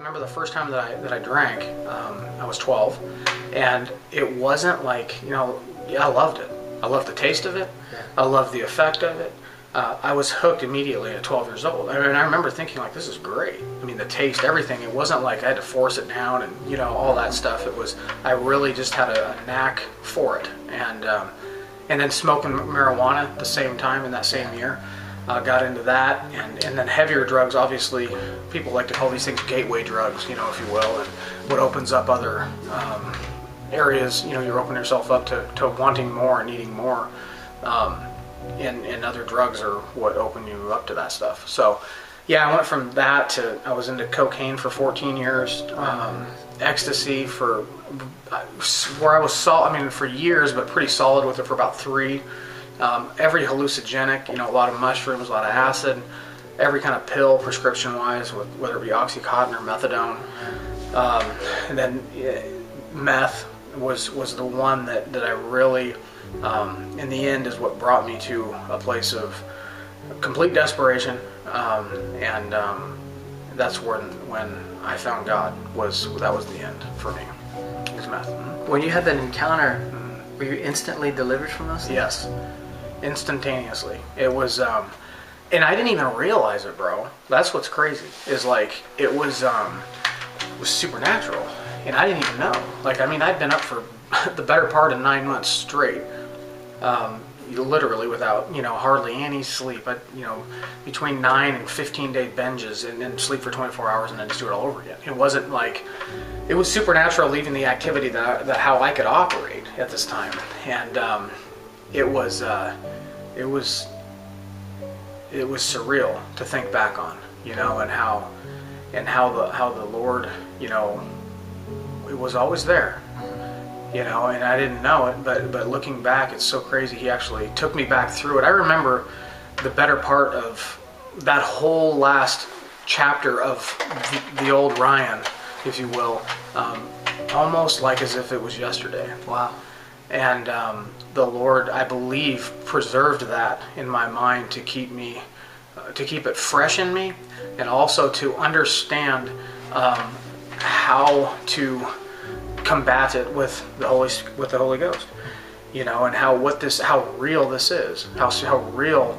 remember the first time that I drank, I was 12, and it wasn't like, you know, yeah, I loved it. I loved the taste of it. Yeah. I loved the effect of it. I was hooked immediately at 12 years old. I mean, I remember thinking, like, this is great. I mean, the taste, everything. It wasn't like I had to force it down and, you know, all that stuff. It was, I really just had a knack for it. And then smoking marijuana at the same time in that same year. Got into that, and then heavier drugs. Obviously, people like to call these things gateway drugs, you know, if you will, and what opens up other areas. You know, you're opening yourself up to wanting more and needing more, and other drugs are what open you up to that stuff. So, yeah, I went from that to, I was into cocaine for 14 years, ecstasy for, where I was for years, but pretty solid with it for about 3. Every hallucinogenic, you know, a lot of mushrooms, a lot of acid, every kind of pill prescription-wise, whether it be Oxycontin or methadone. And then meth was the one that I really, in the end, is what brought me to a place of complete desperation. And that's when I found God. That was the end for me. It was meth. When you had that encounter, were you instantly delivered from those things? Yes. Instantaneously. It was, and I didn't even realize it, bro. That's what's crazy. Is like it was supernatural, and I didn't even know. Like, I mean, I'd been up for the better part of 9 months straight, literally without, you know, hardly any sleep. You know, between 9 and 15-day binges, and then sleep for 24 hours, and then just do it all over again. It wasn't like, it was supernatural, leaving the activity that how I could operate at this time, and it was surreal to think back on, you know, and how the Lord, you know, it was always there, you know, and I didn't know it, but looking back, it's so crazy. He actually took me back through it. I remember the better part of that whole last chapter of the old Ryan, if you will, almost like as if it was yesterday. Wow. And the Lord, I believe, preserved that in my mind to keep me, to keep it fresh in me, and also to understand how to combat it with the Holy Ghost, you know, and how real this is, how real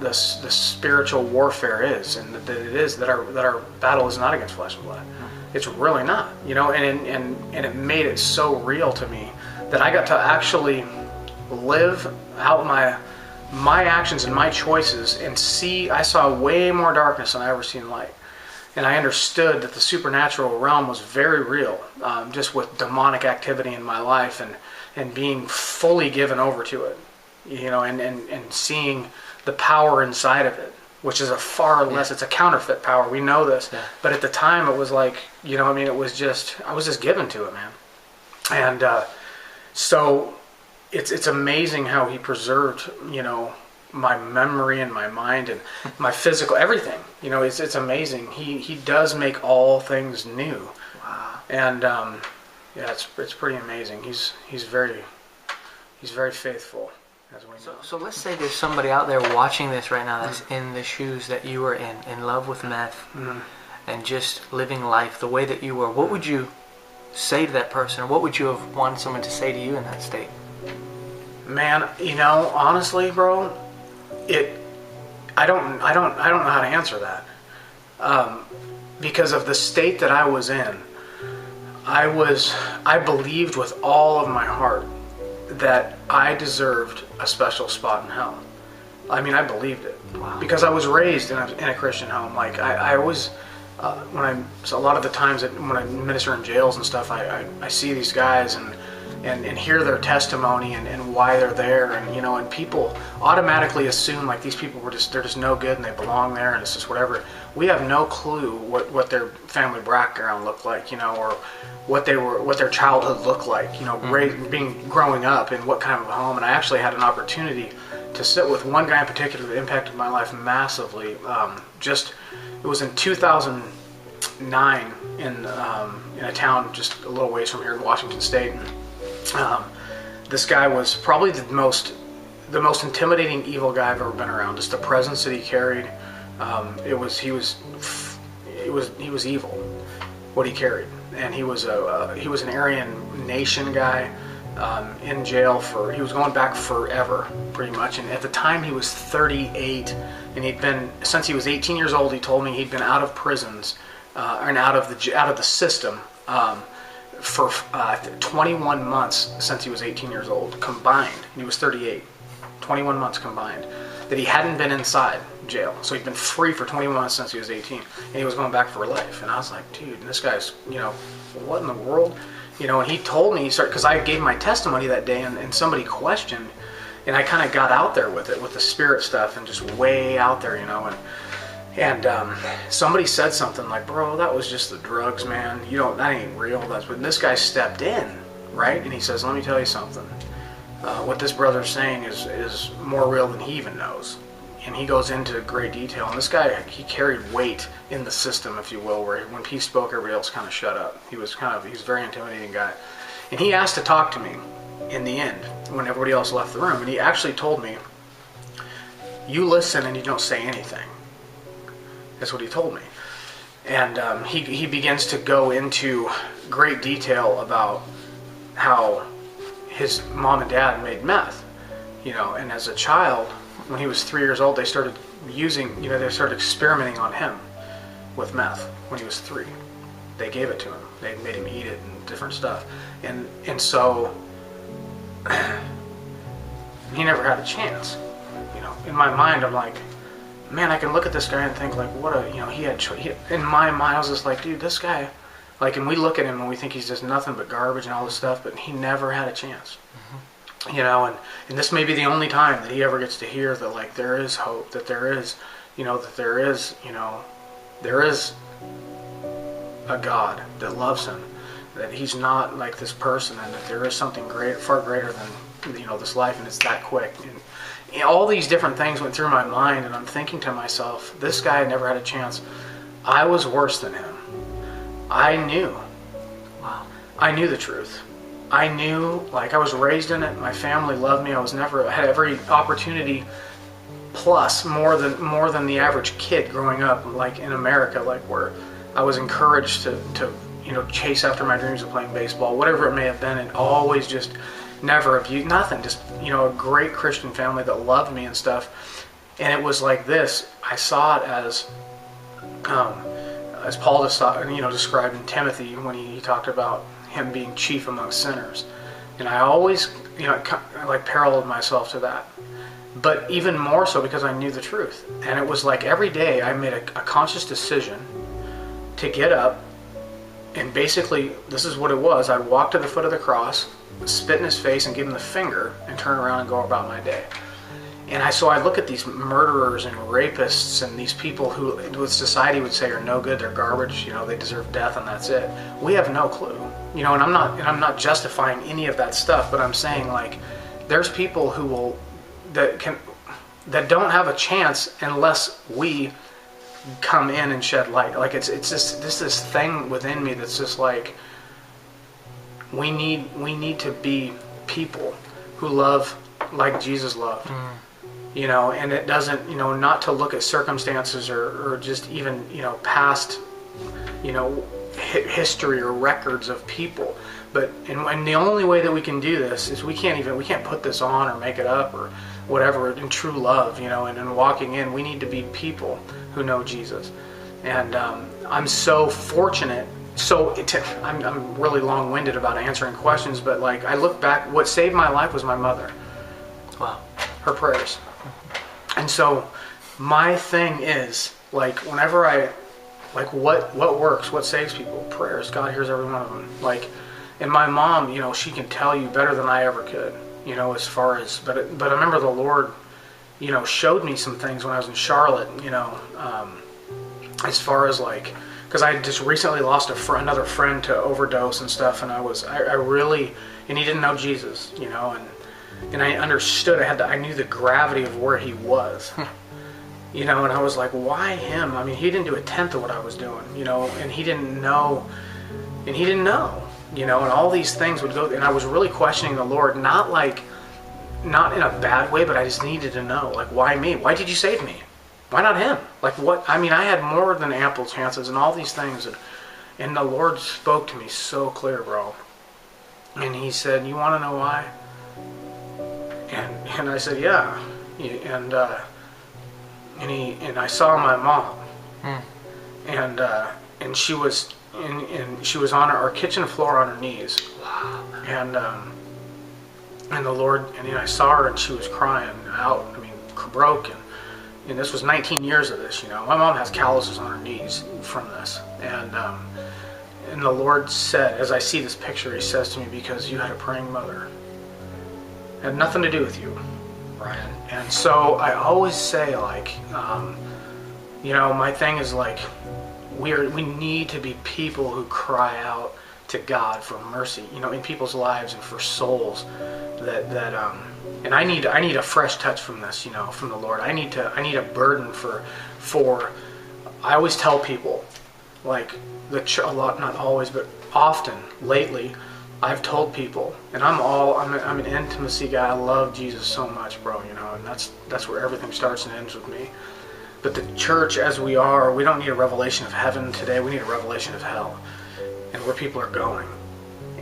this spiritual warfare is, and that it is that our battle is not against flesh and blood. It's really not, you know, and it made it so real to me that I got to actually live out my actions and my choices and I saw way more darkness than I ever seen light. And I understood that the supernatural realm was very real, just with demonic activity in my life and being fully given over to it, you know, and seeing the power inside of it, which is a far less, it's a counterfeit power. We know this. Yeah. But at the time it was like, you know, I mean, I was just given to it, man. And so it's amazing how he preserved, you know, my memory and my mind and my physical, everything. You know, it's amazing. He does make all things new. Wow. And yeah, it's pretty amazing. He's very faithful, as we know. So let's say there's somebody out there watching this right now that's in the shoes that you were in love with meth, and just living life the way that you were. What would you say to that person, or what would you have wanted someone to say to you in that state? Man, you know, honestly, bro, I don't know how to answer that, because of the state that I was in. I believed with all of my heart that I deserved a special spot in hell. I mean, I believed it. Wow. Because I was raised in a Christian home. Like I was. So a lot of the times when I minister in jails and stuff, I see these guys and hear their testimony and why they're there, and you know, and people automatically assume like these people they're just no good and they belong there, and it's just whatever. We have no clue what their family background looked like, you know, or what their childhood looked like, you know, growing up in what kind of a home. And I actually had an opportunity to sit with one guy in particular that impacted my life massively. It was in 2009 in a town just a little ways from here in Washington State. And, this guy was probably the most intimidating evil guy I've ever been around. Just the presence that he carried. He was evil, what he carried. And he was an Aryan Nation guy, in jail he was going back forever, pretty much. And at the time he was 38, and he'd been, since he was 18 years old, he told me he'd been out of prisons, and out of the system, for 21 months since he was 18 years old, combined. And he was 38. 21 months combined. That he hadn't been inside jail. So he'd been free for 21 months since he was 18. And he was going back for life. And I was like, dude, this guy's, what in the world? And he told me, because I gave my testimony that day, and somebody questioned, and I kind of got out there with it, with the spirit stuff, and just way out there, and somebody said something like, bro, that was just the drugs, man. That ain't real. When this guy stepped in, right? And he says, let me tell you something. What this brother's saying is more real than he even knows. And he goes into great detail. And this guy, he carried weight in the system, if you will, where when he spoke, everybody else kind of shut up. He's a very intimidating guy. And he asked to talk to me in the end, when everybody else left the room. And he actually told me, you listen and you don't say anything. That's what he told me. And he begins to go into great detail about how his mom and dad made meth, and as a child, when he was 3 years old, they started they started experimenting on him with meth when he was 3. They gave it to him. They made him eat it and different stuff. And so he never had a chance. In my mind, I'm like, man, I can look at this guy and think like, what he had in my mind, I was just like, dude, this guy, and we look at him and we think he's just nothing but garbage and all this stuff, but he never had a chance. And this may be the only time that he ever gets to hear that there is hope, that there is, there is a God that loves him, that he's not like this person, and that there is something far greater than, this life, and it's that quick. And all these different things went through my mind, and I'm thinking to myself, this guy never had a chance. I was worse than him. I knew. Wow. I knew the truth. I knew, I was raised in it. My family loved me. I had every opportunity, plus more than the average kid growing up, in America, where I was encouraged to chase after my dreams of playing baseball, whatever it may have been, and always just never abused, nothing, just, a great Christian family that loved me and stuff. And it was like this. I saw it as Paul described in Timothy when he talked about him being chief among sinners. And I always, paralleled myself to that. But even more so because I knew the truth. And it was every day I made a conscious decision to get up, and basically this is what it was. I'd walk to the foot of the cross, spit in his face and give him the finger, and turn around and go about my day. And so I look at these murderers and rapists and these people who with society would say are no good, they're garbage, they deserve death and that's it. We have no clue. And I'm not justifying any of that stuff, but I'm saying there's people that don't have a chance unless we come in and shed light. It's just this thing within me that's just we need to be people who love like Jesus loved. And it doesn't, not to look at circumstances or just even, past, history or records of people. But, and the only way that we can do this is we can't put this on or make it up or whatever in true love, and in walking in, we need to be people who know Jesus. And I'm so fortunate. I'm really long-winded about answering questions, but I look back, what saved my life was my mother. Wow. Her prayers. And so my thing is, whenever what works, what saves people? Prayers. God hears every one of them. And my mom, she can tell you better than I ever could, as far as, but I remember the Lord, showed me some things when I was in Charlotte, as far as because I just recently lost another friend to overdose and stuff, and I really, and he didn't know Jesus, and I understood, I knew the gravity of where he was, and I was like, why him? I mean, he didn't do a tenth of what I was doing, and he didn't know, and all these things would go, and I was really questioning the Lord, not in a bad way, but I just needed to know, why me? Why did you save me? Why not him? What? I mean, I had more than ample chances and all these things, And the Lord spoke to me so clear, bro. And he said, "You want to know why?" And I said, "Yeah." And I saw my mom, and she was she was on our kitchen floor on her knees. Wow. And the Lord, and I saw her, and she was crying out. I mean, broken. And this was 19 years of this. My mom has calluses on her knees from this. And the Lord said, as I see this picture, he says to me, "Because you had a praying mother. It had nothing to do with you, Ryan." And so I always say, like, my thing is like, we need to be people who cry out to God for mercy, in people's lives and for souls and I need a fresh touch from this, from the Lord. I need a burden for I always tell people, like, a lot, not always, but often lately, I've told people, and I'm an intimacy guy. I love Jesus so much, bro, and that's where everything starts and ends with me. But the church, as we are, we don't need a revelation of heaven today. We need a revelation of hell and where people are going.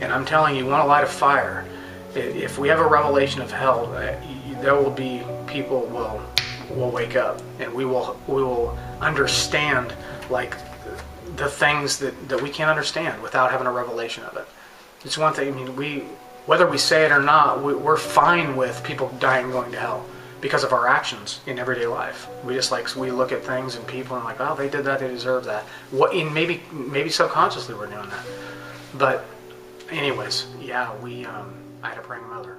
And I'm telling you, want to light a fire. If we have a revelation of hell, there will be people will wake up, and we will understand, like, the things that we can't understand without having a revelation of it. It's one thing. I mean, whether we say it or not, we're fine with people dying and going to hell because of our actions in everyday life. We look at things and people and like, oh, they did that, they deserve that. Maybe subconsciously we're doing that. But anyways, yeah, I had a praying mother.